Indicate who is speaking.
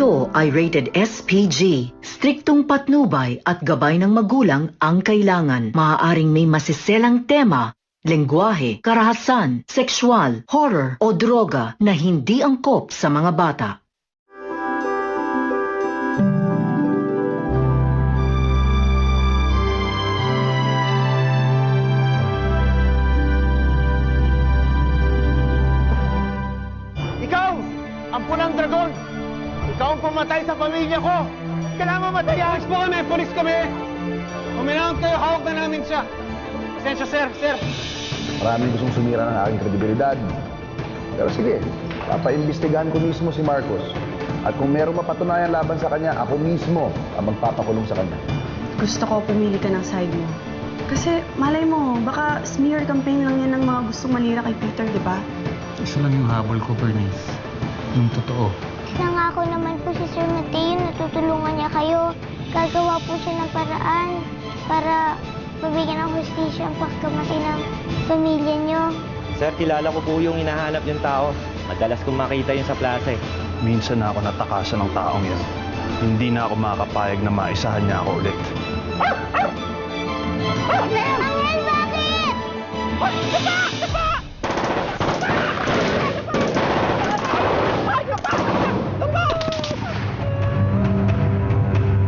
Speaker 1: Ito ay rated SPG. Striktong patnubay at gabay ng magulang ang kailangan. Maaaring may masiselang tema, lengguwahe, karahasan, sexual, horror o droga na hindi angkop sa mga bata.
Speaker 2: Ikaw, ang punang dragon! Ikaw ang pumatay sa pamilya ko! Kailangan matayan! Polis po kami! Polis kami! Uminahon kayo, hawak na namin siya! Pasensya, sir!
Speaker 3: Maraming gustong sumira ng aking kredibilidad. Pero sige, papaimbestigahan ko mismo si Marcos. At kung merong mapatunayan laban sa kanya, ako mismo ang magpapakulong sa kanya.
Speaker 4: Gusto ko pumili ka ng side mo. Kasi malay mo, baka smear campaign lang yan ng mga gustong manira kay Peter, di ba?
Speaker 5: Isa lang yung habol ko, Bernice. Yung totoo.
Speaker 6: Nangako naman po si Sir Mateo na tutulungan niya kayo. Gagawa po siya ng paraan para mabigyan ng hustisya ang pagkamatay ng pamilya niyo.
Speaker 7: Sir, kilala ko po yung hinahanap yung tao. Madalas kong makita yun sa plaza eh.
Speaker 3: Minsan na ako natakasan ng taong yan. Hindi na ako makakapayag na maisahan niya ako ulit.
Speaker 6: Angel, bakit?
Speaker 2: Hoy! Sapa!